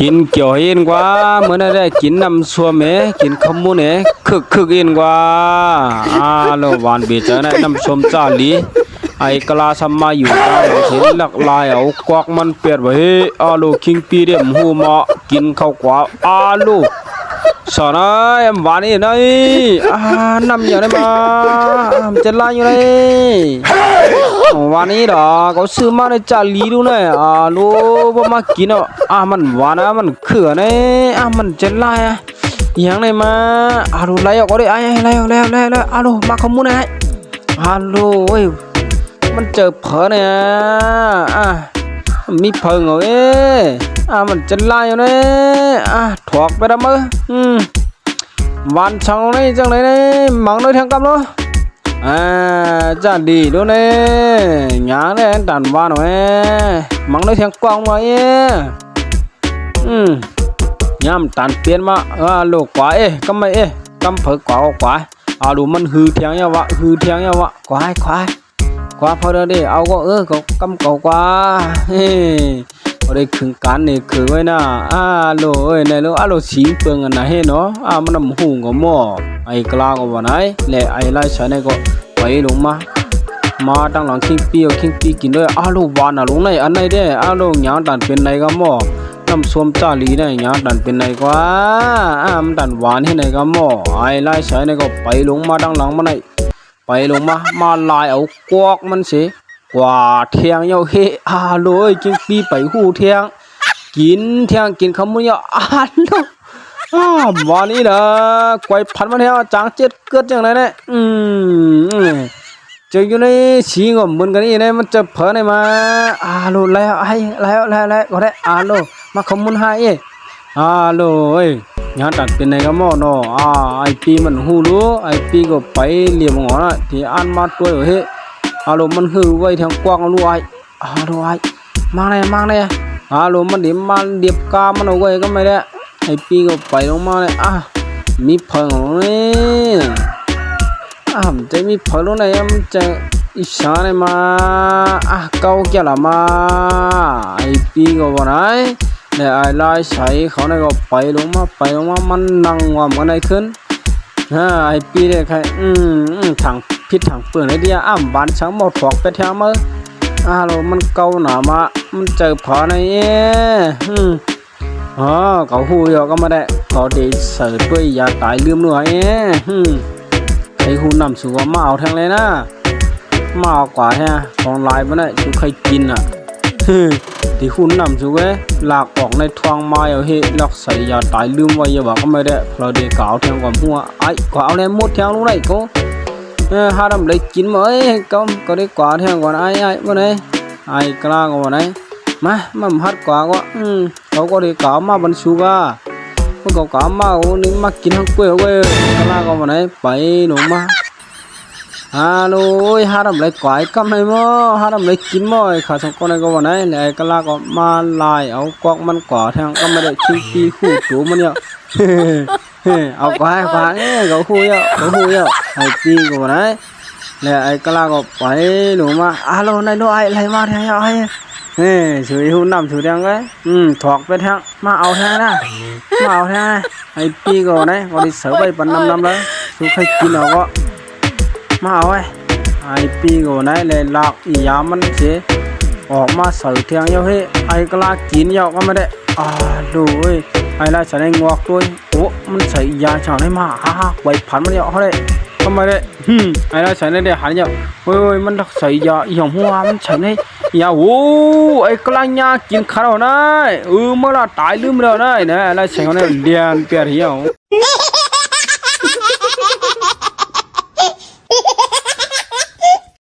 กินเกี่ยวเอ็นกว่าเมื่อนั้นได้กินน้ำซัวเมกินขมุนเนคึกเอ็นกว่าโลวานเบจนะน้ำส้มจ่าลีไอ้กลาสัมมาอยู่ตาเห็นหลักลายเอากวักมันเปียดไว้โลคิงปีเดียมหูมากินข้าวกว่าโลสอนไอ้หวานนี่ไงน้ำอย่างไรมาจะลายอยู่เลยวันนี้ดอกเขาซื้อมาในจ่าลีดูเนี่ยลูกว่ามากินมันหวานมันเขื่อนเนี่ยมันจะลายอย่างไรมาลูกไล่ออกก็ได้ไล่ลูกมาขโมยไลูกเว้ยมันเจอเผลอเนี่ยมีเผลอเหรอมันจะลายอยู่เนี่ยถอกไปแล้วมั้งวันช่างนี่จังเลยเนี่ยมังด้วยทางกำเนาะจะดีด้วยเนี่ยหยาเนี่ยดันว่าหน่อยมังด้วยทางกว้างมาย้ำตันเปลี่ยนมาลูกกว่าก็ไม่กำเผอกว่าดูมันหือเทียงเนี่ยวะกว่าพอได้เอาก็ก็กำเก่ากว่าพอได้ขึงการเนี่ยคือไว้นะโลเนี่ยโลสีเปิงอันไหนเนาะมันน้ำหูก็หม้อไอ้กลาก็วันไหนและไอ้ไล่ใช้เนี่ยก็ไปลงมาตั้งหลังคิงปีกินด้วยโลวานลงในอันไหนได้โลหยางดันเป็นไหนก็หม้อน้ำส้มจ่าลีเนี่ยหยางดันเป็นไหนกว่ามันดันหวานให้ไหนก็หม้อไอ้ไล่ใช้เนี่ยก็ไปลงมาตั้งหลังมาไหนไปลงมาลายเอากวกมันสิกว่าเทียงเยาเลยกินปีไปหูเทียงกินขมุนเยาโลวันนี้นะกวยพันมันเฮาจางเจ็ดเกิดจังไรเนี่ยเจออยู่ในสีงมเหมือนกันนี่เนี่ยมันจะเผลอไหนมาโลแล้วก็ได้โลมาขมุนให้โลงานตัดเป็นไงก็หม้อเนาะไอปีมันหูรู้ไอปีก็ไปเหลี่ยมหัวนะที่อันมาตัวโลมันหือไว้ทางกว้างรู้โลมาเลยโลมันดิมันเดียบกามันเอาไว้ก็ไม่ได้ไอปีก็ไปลงมาเลยมีเพิงเลยมันจะมีเพิงลงไหนมันจะอิจฉาเลยมาเก่าแก่ละมาไอปีก็วันไหนเนี่ยไอ้ไล่ใช้เขาเนี่ยก็ไปลงมามันนั่งว่ามันไหนขึ้นไอปีเนี่ยใครถังพิษถังเปลือกไอเดียบานช้างหมดถอกไปแถวมือโลมันเก่าหนามามันเจอผาในเขาหูยก็ไม่ได้เขาได้เสิร์ฟด้วยยาตายลืมหน่วยไอ้หูนำสู่ว่ามาเอาทางเลยนะมาเอากว่าฮะของลายมันได้ชูใครกินที่คุณนำสู่หลากออกในทางมาเอาหลักใส่ยาตายลืมไว้อย่าบอกก็ไม่ได้เราเด็กเก่าแทงกับหัวกว่าเอาเลยหมดแทงรู้ไหนก็หาทำเลยกินมาก็ได้กว่าแทงก่อนวันไหนกล้าก่อนไหนมันฮัดกว่าก็เขาก็ได้เก่ามาบรรชุก้าพวกเก่ามาวันนี้มากินทั้งเปลือกกล้าก็วันไหนไปหนูมาโอ้ยหาทำเลยกว่าก็ไม่หม้อหาทำเลยกินหม้อขาสองคนก็วันไหนเลยกล้าก็มาลายเอากอกมันกว่าแทงก็ไม่ได้ขี้ขี้คู่ตัวมันเนี่ยเอากว่าเขาคู่เยอะไอ้ปีก็วันไหนเลยไอ้กล้าก็ไปหนูมาโลในโลอะไรมาแทงช่วยหุ่นนำช่วยแทงถอกไปแทงมาเอาแทงนะไอ้ปีก็วันไหนก็ได้เสือไปปั่นน้ำเลยช่วยใครกินเอาก็มาเอาไอ้ปีก็วันไหนเลยหลักยามันเสียออกมาเสือแทงเยอะไอ้กล้ากินเยอะก็ไม่ได้ดูไอ้ไรใส่ในงวกด้วยมันใส่ยาฉางได้มาไว้พันมันเยอะเขาได้ทำไมได้ไอ้ไรใส่ในเดี๋ยวหันเยอะมันใส่ยาหยองหัวมันใส่ในยาไอ้กลางยากินข้าวได้เมื่อไรตายลืมแล้วได้นะไอ้ไรใส่เขาในเดียนเปียเหี่ยว